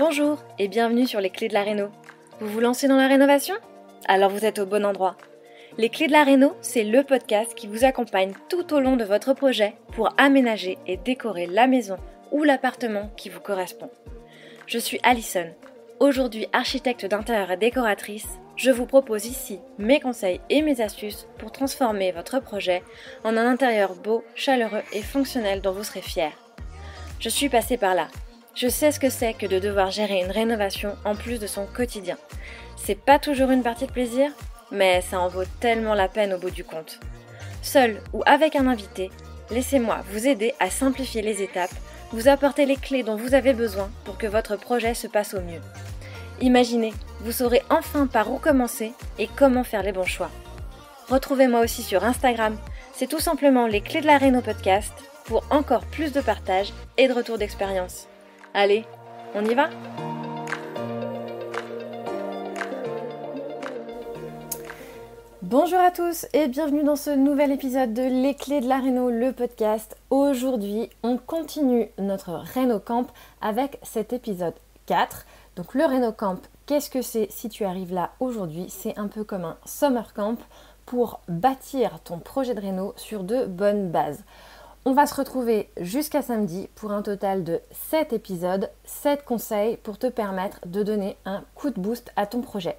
Bonjour et bienvenue sur les clés de la réno. Vous vous lancez dans la rénovation? Alors vous êtes au bon endroit. Les clés de la réno, c'est le podcast qui vous accompagne tout au long de votre projet pour aménager et décorer la maison ou l'appartement qui vous correspond. Je suis Alison, aujourd'hui architecte d'intérieur et décoratrice. Je vous propose ici mes conseils et mes astuces pour transformer votre projet en un intérieur beau, chaleureux et fonctionnel dont vous serez fiers. Je suis passée par là. Je sais ce que c'est que de devoir gérer une rénovation en plus de son quotidien. C'est pas toujours une partie de plaisir, mais ça en vaut tellement la peine au bout du compte. Seul ou avec un invité, laissez-moi vous aider à simplifier les étapes, vous apporter les clés dont vous avez besoin pour que votre projet se passe au mieux. Imaginez, vous saurez enfin par où commencer et comment faire les bons choix. Retrouvez-moi aussi sur Instagram, c'est tout simplement les clés de la réno podcast pour encore plus de partage et de retour d'expérience. Allez, on y va ? Bonjour à tous et bienvenue dans ce nouvel épisode de Les Clés de la Réno, le podcast. Aujourd'hui, on continue notre Réno Camp avec cet épisode 4. Donc le Réno Camp, qu'est-ce que c'est si tu arrives là aujourd'hui ? C'est un peu comme un summer camp pour bâtir ton projet de réno sur de bonnes bases. On va se retrouver jusqu'à samedi pour un total de 7 épisodes, 7 conseils pour te permettre de donner un coup de boost à ton projet.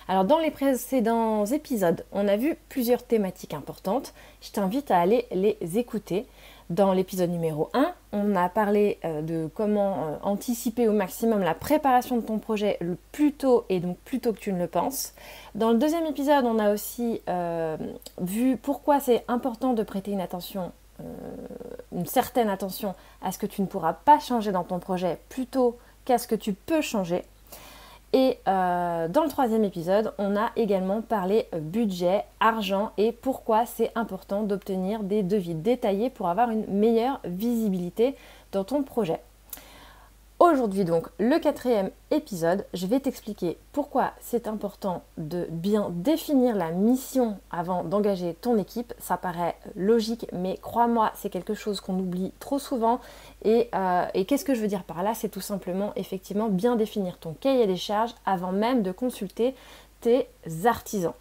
Alors dans les précédents épisodes, on a vu plusieurs thématiques importantes. Je t'invite à aller les écouter. Dans l'épisode numéro 1, on a parlé de comment anticiper au maximum la préparation de ton projet le plus tôt et donc plus tôt que tu ne le penses. Dans le deuxième épisode, on a aussi vu pourquoi c'est important de prêter une certaine attention à ce que tu ne pourras pas changer dans ton projet plutôt qu'à ce que tu peux changer. Et dans le troisième épisode, on a également parlé budget, argent et pourquoi c'est important d'obtenir des devis détaillés pour avoir une meilleure visibilité dans ton projet. Aujourd'hui donc, le 4e épisode, je vais t'expliquer pourquoi c'est important de bien définir la mission avant d'engager ton équipe. Ça paraît logique, mais crois-moi, c'est quelque chose qu'on oublie trop souvent. Et qu'est-ce que je veux dire par là ? C'est tout simplement, effectivement, bien définir ton cahier des charges avant même de consulter tes artisans.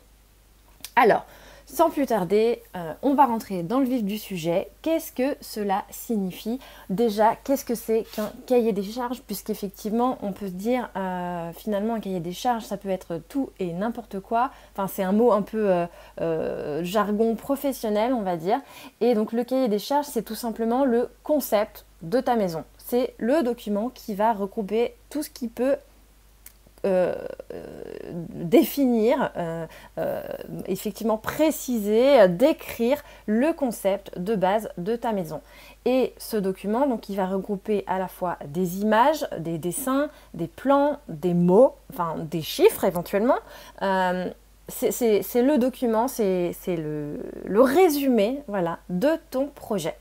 Alors, sans plus tarder, on va rentrer dans le vif du sujet. Qu'est-ce que cela signifie ? Déjà, qu'est-ce que c'est qu'un cahier des charges ? Puisqu'effectivement, on peut se dire, finalement, un cahier des charges, ça peut être tout et n'importe quoi. Enfin, c'est un mot un peu jargon professionnel, on va dire. Et donc, le cahier des charges, c'est tout simplement le concept de ta maison. C'est le document qui va regrouper tout ce qui peut définir, effectivement préciser, décrire le concept de base de ta maison. Et ce document, donc, il va regrouper à la fois des images, des dessins, des plans, des mots, enfin des chiffres éventuellement. C'est le document, c'est le résumé, voilà, de ton projet.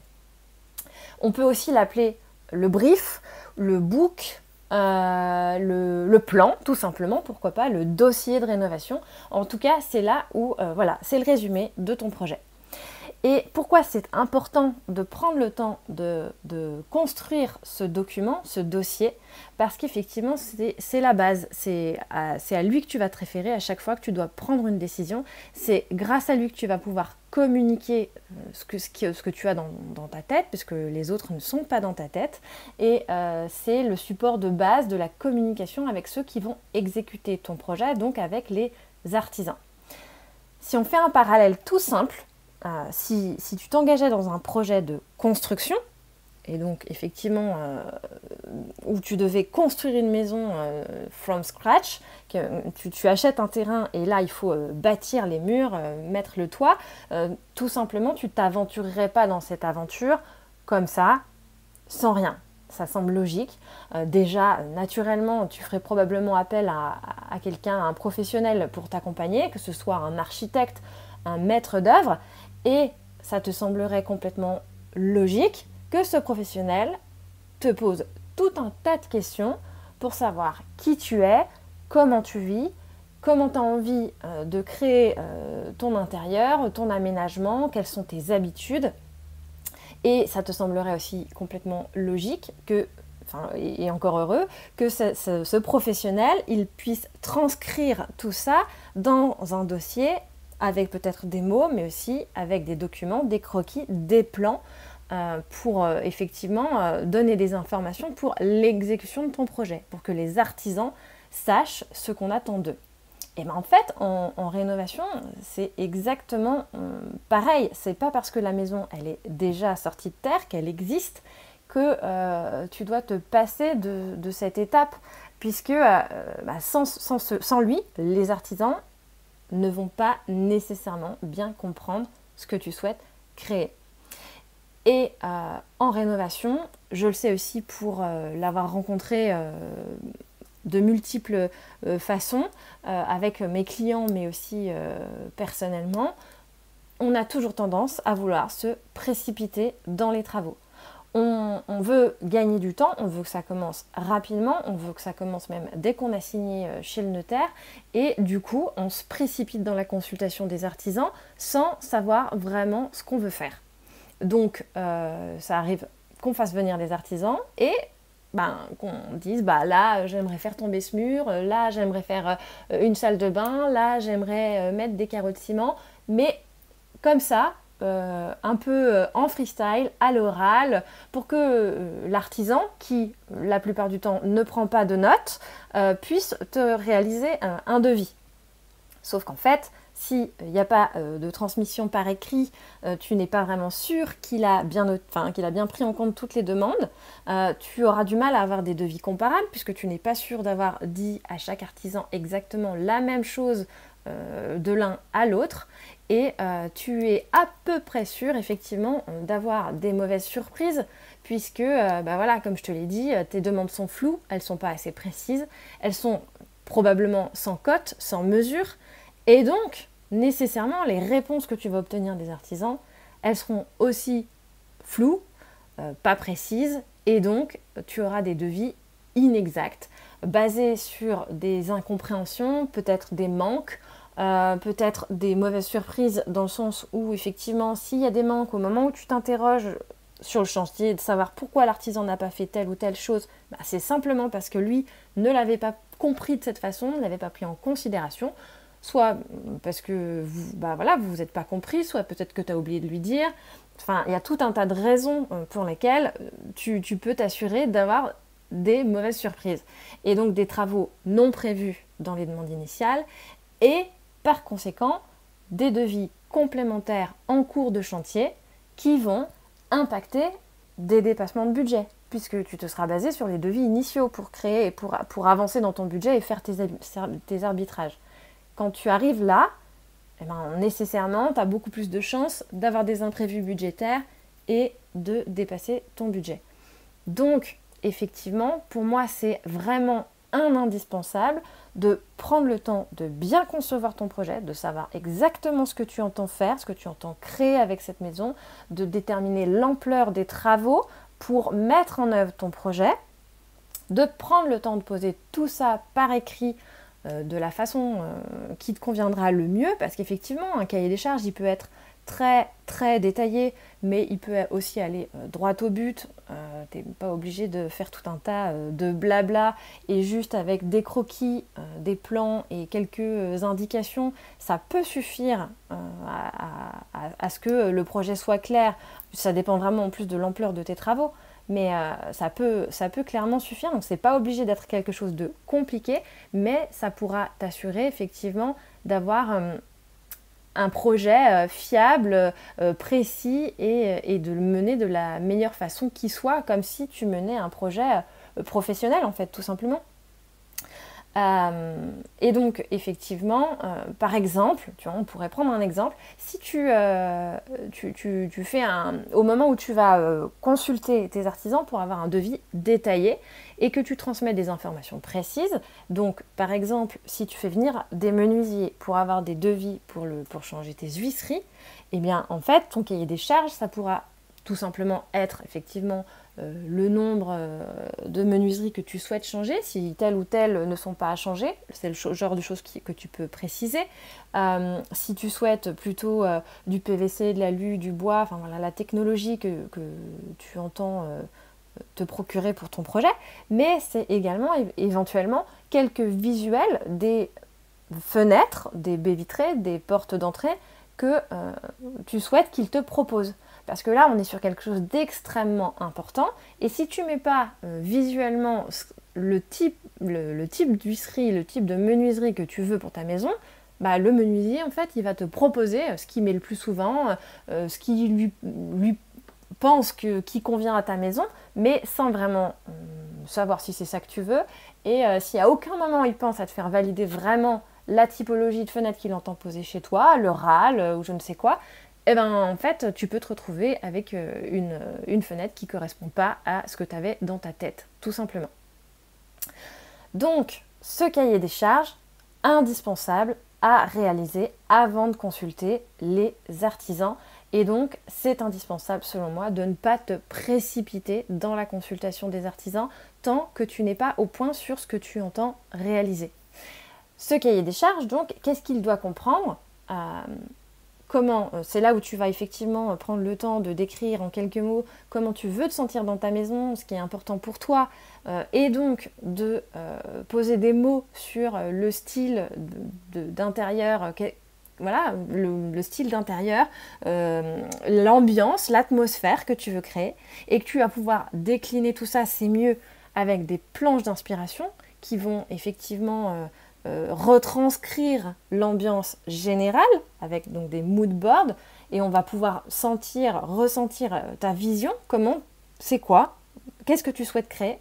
On peut aussi l'appeler le brief, le book, le plan, tout simplement, pourquoi pas, le dossier de rénovation. En tout cas, c'est là où, c'est le résumé de ton projet. Et pourquoi c'est important de prendre le temps de construire ce document, ce dossier ? Parce qu'effectivement, c'est la base. C'est à lui que tu vas te référer à chaque fois que tu dois prendre une décision. C'est grâce à lui que tu vas pouvoir communiquer ce que tu as dans ta tête, puisque les autres ne sont pas dans ta tête. Et c'est le support de base de la communication avec ceux qui vont exécuter ton projet, donc avec les artisans. Si on fait un parallèle tout simple, si tu t'engageais dans un projet de construction, et donc effectivement où tu devais construire une maison from scratch, tu achètes un terrain et là il faut bâtir les murs, mettre le toit, tout simplement tu ne t'aventurerais pas dans cette aventure comme ça, sans rien. Ça semble logique. Déjà, naturellement, tu ferais probablement appel à quelqu'un, à un professionnel pour t'accompagner, que ce soit un architecte, un maître d'œuvre, et ça te semblerait complètement logique que ce professionnel te pose tout un tas de questions pour savoir qui tu es, comment tu vis, comment tu as envie de créer ton intérieur, ton aménagement, quelles sont tes habitudes. Et ça te semblerait aussi complètement logique que et encore heureux, que ce professionnel, il puisse transcrire tout ça dans un dossier avec peut-être des mots, mais aussi avec des documents, des croquis, des plans, pour effectivement donner des informations pour l'exécution de ton projet, pour que les artisans sachent ce qu'on attend d'eux. Et bien en fait, en rénovation, c'est exactement pareil. C'est pas parce que la maison elle est déjà sortie de terre, qu'elle existe, que tu dois te passer de cette étape, puisque sans lui, les artisans ne vont pas nécessairement bien comprendre ce que tu souhaites créer. Et en rénovation, je le sais aussi pour l'avoir rencontré de multiples façons, avec mes clients, mais aussi personnellement, on a toujours tendance à vouloir se précipiter dans les travaux. On veut gagner du temps, on veut que ça commence rapidement, on veut que ça commence même dès qu'on a signé chez le notaire, et du coup, on se précipite dans la consultation des artisans sans savoir vraiment ce qu'on veut faire. Donc, ça arrive qu'on fasse venir des artisans et qu'on dise là j'aimerais faire tomber ce mur, là j'aimerais faire une salle de bain, là j'aimerais mettre des carreaux de ciment, mais comme ça, un peu en freestyle, à l'oral, pour que l'artisan, qui la plupart du temps ne prend pas de notes, puisse te réaliser un devis. Sauf qu'en fait, s'il n'y a pas de transmission par écrit, tu n'es pas vraiment sûr qu'il a bien pris en compte toutes les demandes, tu auras du mal à avoir des devis comparables, puisque tu n'es pas sûr d'avoir dit à chaque artisan exactement la même chose de l'un à l'autre, et tu es à peu près sûr effectivement d'avoir des mauvaises surprises, puisque comme je te l'ai dit, tes demandes sont floues, elles ne sont pas assez précises, elles sont probablement sans cote, sans mesure, et donc nécessairement les réponses que tu vas obtenir des artisans, elles seront aussi floues, pas précises, et donc tu auras des devis inexacts, basés sur des incompréhensions, peut-être des manques, peut-être des mauvaises surprises, dans le sens où effectivement s'il y a des manques au moment où tu t'interroges sur le chantier, de savoir pourquoi l'artisan n'a pas fait telle ou telle chose, c'est simplement parce que lui ne l'avait pas compris de cette façon, ne l'avait pas pris en considération, soit parce que vous n'êtes pas compris, soit peut-être que tu as oublié de lui dire. Enfin, il y a tout un tas de raisons pour lesquelles tu peux t'assurer d'avoir des mauvaises surprises. Et donc des travaux non prévus dans les demandes initiales, et par conséquent des devis complémentaires en cours de chantier qui vont impacter des dépassements de budget, puisque tu te seras basé sur les devis initiaux pour créer, pour avancer dans ton budget et faire tes arbitrages. Quand tu arrives là, nécessairement, tu as beaucoup plus de chances d'avoir des imprévus budgétaires et de dépasser ton budget. Donc, effectivement, pour moi, c'est vraiment un indispensable de prendre le temps de bien concevoir ton projet, de savoir exactement ce que tu entends faire, ce que tu entends créer avec cette maison, de déterminer l'ampleur des travaux pour mettre en œuvre ton projet, de prendre le temps de poser tout ça par écrit de la façon qui te conviendra le mieux, parce qu'effectivement, un cahier des charges, il peut être très très détaillé, mais il peut aussi aller droit au but. Tu n'es pas obligé de faire tout un tas de blabla, et juste avec des croquis, des plans et quelques indications, ça peut suffire à ce que le projet soit clair. Ça dépend vraiment en plus de l'ampleur de tes travaux, mais ça peut clairement suffire. Donc c'est pas obligé d'être quelque chose de compliqué, mais ça pourra t'assurer effectivement d'avoir un projet fiable, précis, et de le mener de la meilleure façon qui soit, comme si tu menais un projet professionnel en fait, tout simplement. Et donc effectivement, par exemple, tu vois, on pourrait prendre un exemple, si tu fais au moment où tu vas consulter tes artisans pour avoir un devis détaillé et que tu transmets des informations précises, donc par exemple si tu fais venir des menuisiers pour avoir des devis pour changer tes huisseries, eh bien en fait ton cahier des charges, ça pourra tout simplement être effectivement le nombre de menuiseries que tu souhaites changer, si telles ou telles ne sont pas à changer, c'est le genre de choses que tu peux préciser. Si tu souhaites plutôt du PVC, de l'alu, du bois, enfin voilà, la technologie que tu entends te procurer pour ton projet, mais c'est également éventuellement quelques visuels des fenêtres, des baies vitrées, des portes d'entrée que tu souhaites qu'ils te proposent. Parce que là, on est sur quelque chose d'extrêmement important. Et si tu ne mets pas visuellement le type d'huisserie, le type de menuiserie que tu veux pour ta maison, bah, le menuisier, en fait, il va te proposer ce qu'il met le plus souvent, ce qui lui pense qui convient à ta maison, mais sans vraiment savoir si c'est ça que tu veux. Et si à aucun moment il pense à te faire valider vraiment la typologie de fenêtre qu'il entend poser chez toi, le râle ou je ne sais quoi, et ben en fait tu peux te retrouver avec une fenêtre qui ne correspond pas à ce que tu avais dans ta tête, tout simplement. Donc ce cahier des charges, indispensable à réaliser avant de consulter les artisans. Et donc, c'est indispensable, selon moi, de ne pas te précipiter dans la consultation des artisans tant que tu n'es pas au point sur ce que tu entends réaliser. Ce cahier des charges, donc, qu'est-ce qu'il doit comprendre ? C'est là où tu vas effectivement prendre le temps de décrire en quelques mots comment tu veux te sentir dans ta maison, ce qui est important pour toi, et donc de poser des mots sur le style d'intérieur, voilà, le style d'intérieur, l'ambiance, l'atmosphère que tu veux créer, et que tu vas pouvoir décliner tout ça, c'est mieux avec des planches d'inspiration qui vont effectivement retranscrire l'ambiance générale avec donc des mood boards, et on va pouvoir ressentir ta vision, c'est quoi, qu'est-ce que tu souhaites créer,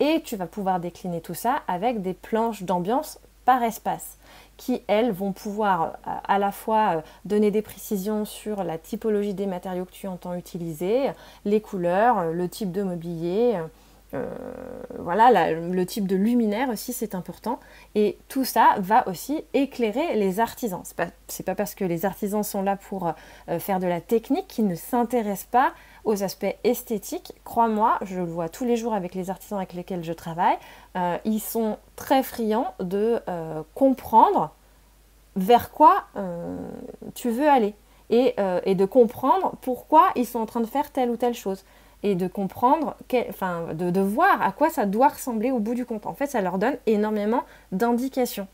et tu vas pouvoir décliner tout ça avec des planches d'ambiance par espace qui, elles, vont pouvoir à la fois donner des précisions sur la typologie des matériaux que tu entends utiliser, les couleurs, le type de mobilier, le type de luminaire aussi, c'est important. Et tout ça va aussi éclairer les artisans. C'est pas parce que les artisans sont là pour faire de la technique qu'ils ne s'intéressent pas aux aspects esthétiques. Crois-moi, je le vois tous les jours avec les artisans avec lesquels je travaille, ils sont très friands de comprendre vers quoi tu veux aller et de comprendre pourquoi ils sont en train de faire telle ou telle chose. Et de comprendre, de voir à quoi ça doit ressembler au bout du compte. En fait, ça leur donne énormément d'indications.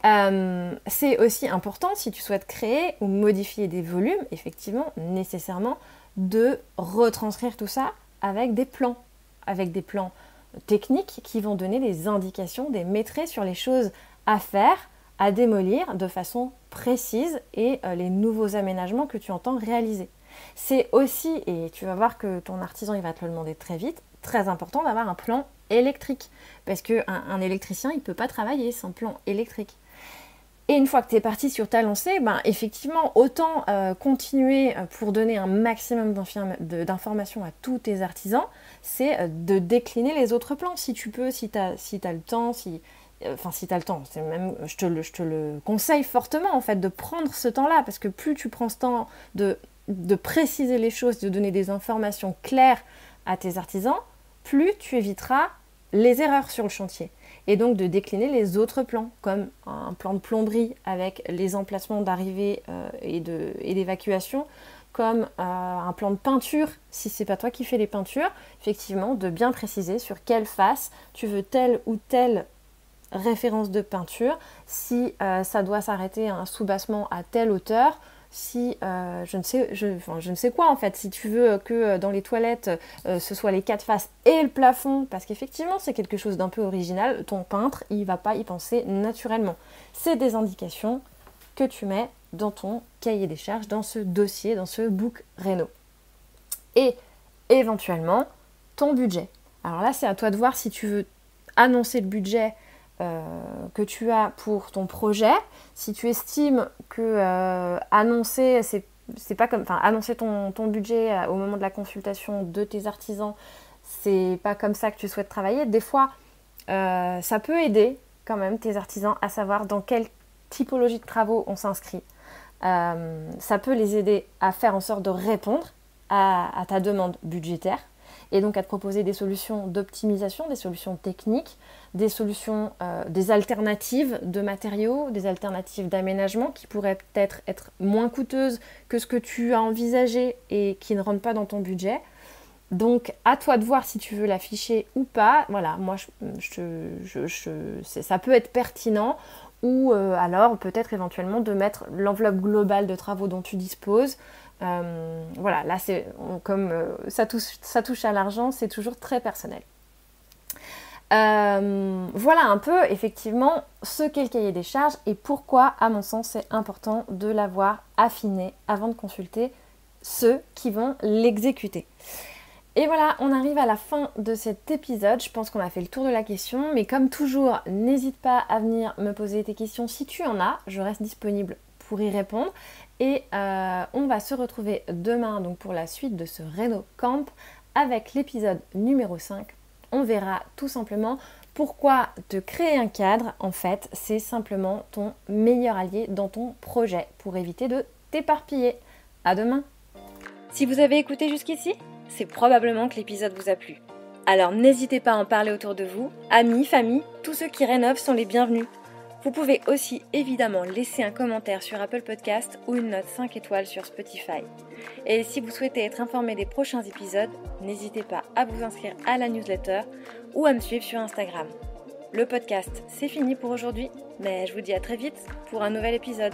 C'est aussi important, si tu souhaites créer ou modifier des volumes, effectivement, nécessairement, de retranscrire tout ça avec des plans techniques qui vont donner des indications, des maîtrises sur les choses à faire, à démolir de façon précise et les nouveaux aménagements que tu entends réaliser. C'est aussi, et tu vas voir que ton artisan il va te le demander très vite, très important d'avoir un plan électrique. Parce qu'un électricien, il ne peut pas travailler sans plan électrique. Et une fois que tu es parti sur ta lancée, effectivement, autant continuer pour donner un maximum d'informations à tous tes artisans, c'est de décliner les autres plans si tu peux, si tu as le temps, si tu as le temps, je te le conseille fortement en fait de prendre ce temps-là, parce que plus tu prends ce temps de préciser les choses, de donner des informations claires à tes artisans, plus tu éviteras les erreurs sur le chantier. Et donc de décliner les autres plans, comme un plan de plomberie avec les emplacements d'arrivée et d'évacuation, comme un plan de peinture, si c'est pas toi qui fais les peintures, effectivement de bien préciser sur quelle face tu veux telle ou telle référence de peinture, si ça doit s'arrêter à un soubassement à telle hauteur, si je ne sais quoi en fait, si tu veux que dans les toilettes ce soit les quatre faces et le plafond, parce qu'effectivement c'est quelque chose d'un peu original, ton peintre il va pas y penser naturellement. C'est des indications que tu mets dans ton cahier des charges, dans ce dossier, dans ce book réno. Et éventuellement ton budget. Alors là c'est à toi de voir si tu veux annoncer le budget que tu as pour ton projet. Si tu estimes que annoncer annoncer ton budget au moment de la consultation de tes artisans, c'est pas comme ça que tu souhaites travailler, des fois ça peut aider quand même tes artisans à savoir dans quelle typologie de travaux on s'inscrit. Ça peut les aider à faire en sorte de répondre à ta demande budgétaire et donc à te proposer des solutions d'optimisation, des solutions techniques, des solutions, des alternatives de matériaux, des alternatives d'aménagement qui pourraient peut-être être moins coûteuses que ce que tu as envisagé et qui ne rentrent pas dans ton budget. Donc à toi de voir si tu veux l'afficher ou pas. Voilà, moi ça peut être pertinent ou alors peut-être éventuellement de mettre l'enveloppe globale de travaux dont tu disposes. Voilà, là comme ça touche à l'argent, c'est toujours très personnel. Voilà un peu effectivement ce qu'est le cahier des charges et pourquoi à mon sens c'est important de l'avoir affiné avant de consulter ceux qui vont l'exécuter. Et voilà, on arrive à la fin de cet épisode. Je pense qu'on a fait le tour de la question. Mais comme toujours, n'hésite pas à venir me poser tes questions si tu en as. Je reste disponible pour y répondre. Et on va se retrouver demain donc pour la suite de ce Réno Camp avec l'épisode numéro 5. On verra tout simplement pourquoi te créer un cadre, en fait, c'est simplement ton meilleur allié dans ton projet pour éviter de t'éparpiller. À demain! Si vous avez écouté jusqu'ici, c'est probablement que l'épisode vous a plu. Alors n'hésitez pas à en parler autour de vous, amis, famille, tous ceux qui rénovent sont les bienvenus. Vous pouvez aussi évidemment laisser un commentaire sur Apple Podcast ou une note 5 étoiles sur Spotify. Et si vous souhaitez être informé des prochains épisodes, n'hésitez pas à vous inscrire à la newsletter ou à me suivre sur Instagram. Le podcast, c'est fini pour aujourd'hui, mais je vous dis à très vite pour un nouvel épisode.